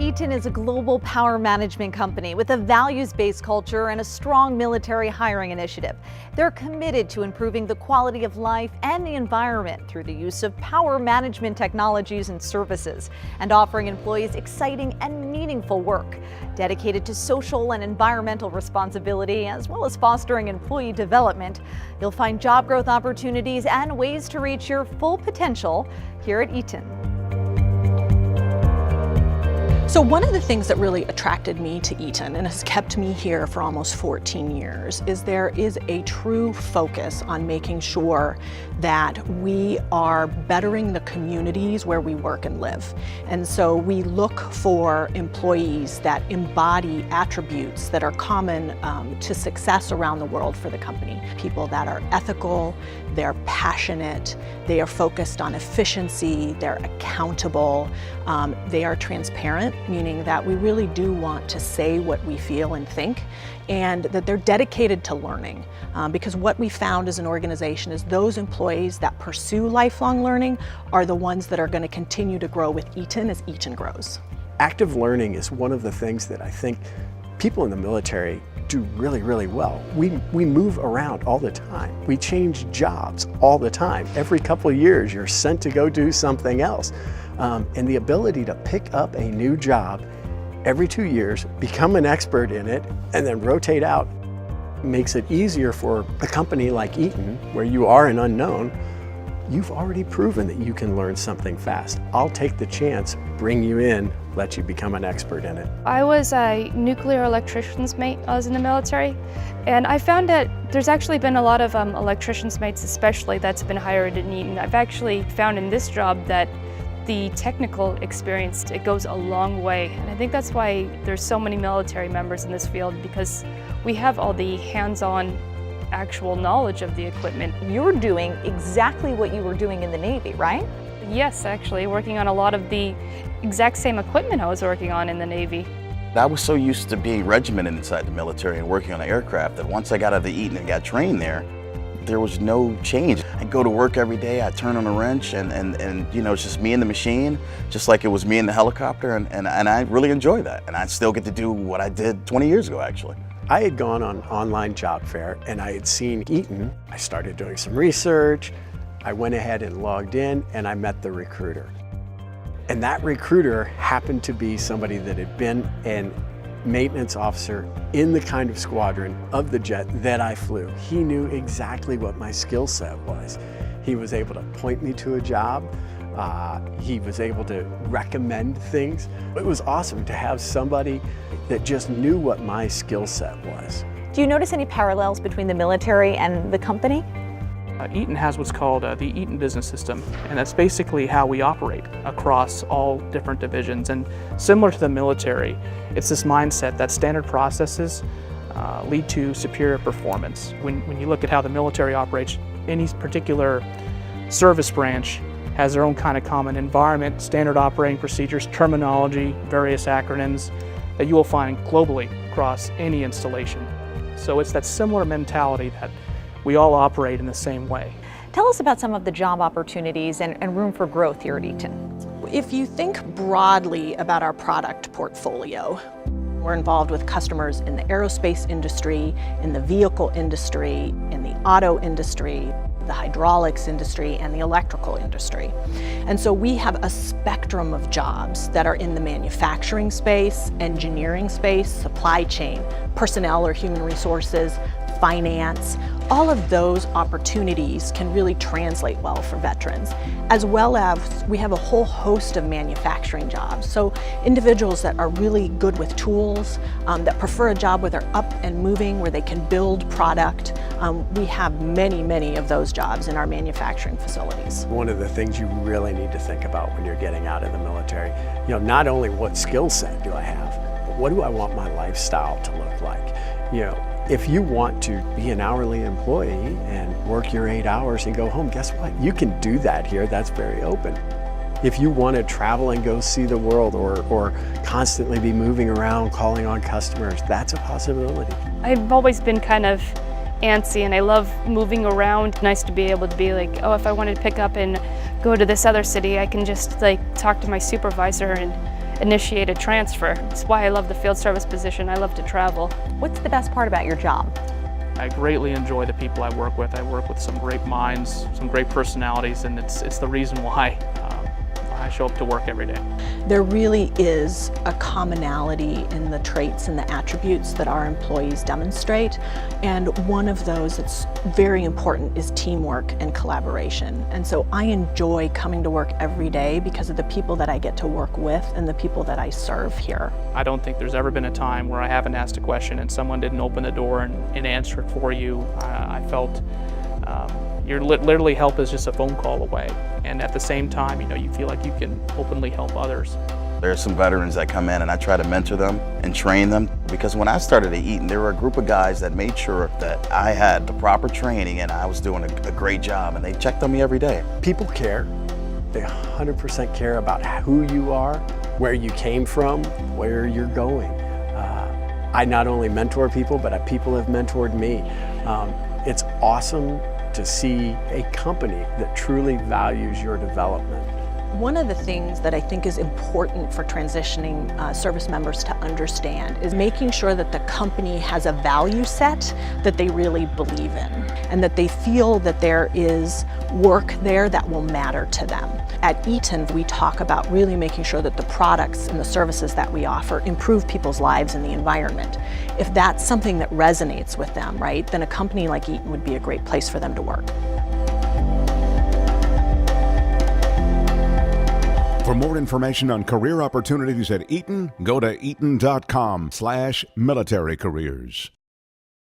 Eaton is a global power management company with a values-based culture and a strong military hiring initiative. They're committed to improving the quality of life and the environment through the use of power management technologies and services, and offering employees exciting and meaningful work. Dedicated to social and environmental responsibility, as well as fostering employee development, you'll find job growth opportunities and ways to reach your full potential here at Eaton. So one of the things that really attracted me to Eaton and has kept me here for almost 14 years is there is a true focus on making sure that we are bettering the communities where we work and live. And so we look for employees that embody attributes that are common to success around the world for the company. People that are ethical, they're passionate, they are focused on efficiency, they're accountable, they are transparent, meaning that we really do want to say what we feel and think, and that they're dedicated to learning. Because what we found as an organization is those employees that pursue lifelong learning are the ones that are going to continue to grow with Eaton as Eaton grows. Active learning is one of the things that I think people in the military do really, really well. We move around all the time. We change jobs all the time. Every couple of years, you're sent to go do something else. And the ability to pick up a new job every 2 years, become an expert in it, and then rotate out makes it easier for a company like Eaton, where you are an unknown. You've already proven that you can learn something fast. I'll take the chance, bring you in, let you become an expert in it. I was a nuclear electrician's mate when I was in the military, and I found that there's actually been a lot of electrician's mates especially that's been hired in Eaton. I've actually found in this job that the technical experience, it goes a long way. And I think that's why there's so many military members in this field, because we have all the hands-on actual knowledge of the equipment. You're doing exactly what you were doing in the Navy, right? Yes, actually, working on a lot of the exact same equipment I was working on in the Navy. I was so used to being regimented inside the military and working on an aircraft that once I got out of Eaton and got trained there was no change. I'd go to work every day, I'd turn on a wrench, and you know, it's just me and the machine, just like it was me and the helicopter, and I really enjoy that. And I still get to do what I did 20 years ago, actually. I had gone on online job fair and I had seen Eaton. I started doing some research. I went ahead and logged in and I met the recruiter. And that recruiter happened to be somebody that had been an maintenance officer in the kind of squadron of the jet that I flew. He knew exactly what my skill set was. He was able to point me to a job. He was able to recommend things. It was awesome to have somebody that just knew what my skill set was. Do you notice any parallels between the military and the company? Eaton has what's called the Eaton Business System, and that's basically how we operate across all different divisions. And similar to the military, it's this mindset that standard processes lead to superior performance. When you look at how the military operates, any particular service branch has their own kind of common environment, standard operating procedures, terminology, various acronyms that you will find globally across any installation. So it's that similar mentality that we all operate in the same way. Tell us about some of the job opportunities and room for growth here at Eaton. If you think broadly about our product portfolio, we're involved with customers in the aerospace industry, in the vehicle industry, in the auto industry, the hydraulics industry, and the electrical industry. And so we have a spectrum of jobs that are in the manufacturing space, engineering space, supply chain, personnel or human resources, finance. All of those opportunities can really translate well for veterans, as well as we have a whole host of manufacturing jobs. So individuals that are really good with tools, that prefer a job where they're up and moving, where they can build product. We have many, many of those jobs in our manufacturing facilities. One of the things you really need to think about when you're getting out of the military, you know, not only what skill set do I have, but what do I want my lifestyle to look like? You know, if you want to be an hourly employee and work your 8 hours and go home, guess what? You can do that here. That's very open. If you want to travel and go see the world or constantly be moving around, calling on customers, that's a possibility. I've always been kind of antsy and I love moving around. Nice to be able to be like, oh, if I wanted to pick up and go to this other city, I can just like talk to my supervisor and initiate a transfer. It's why I love the field service position. I love to travel. What's the best part about your job? I greatly enjoy the people I work with. I work with some great minds, some great personalities, and it's the reason why I show up to work every day. There really is a commonality in the traits and the attributes that our employees demonstrate, and one of those that's very important is teamwork and collaboration. And so I enjoy coming to work every day because of the people that I get to work with and the people that I serve here. I don't think there's ever been a time where I haven't asked a question and someone didn't open the door and answer it for you. I felt literally help is just a phone call away. And at the same time, you feel like you can openly help others. There are some veterans that come in and I try to mentor them and train them, because when I started at Eaton, there were a group of guys that made sure that I had the proper training and I was doing a great job, and they checked on me every day. People care. They 100% care about who you are, where you came from, where you're going. I not only mentor people, but people have mentored me. It's awesome to see a company that truly values your development. One of the things that I think is important for transitioning service members to understand is making sure that the company has a value set that they really believe in, and that they feel that there is work there that will matter to them. At Eaton, we talk about really making sure that the products and the services that we offer improve people's lives and the environment. If that's something that resonates with them, right, then a company like Eaton would be a great place for them to work. For more information on career opportunities at Eaton, go to eaton.com/military careers.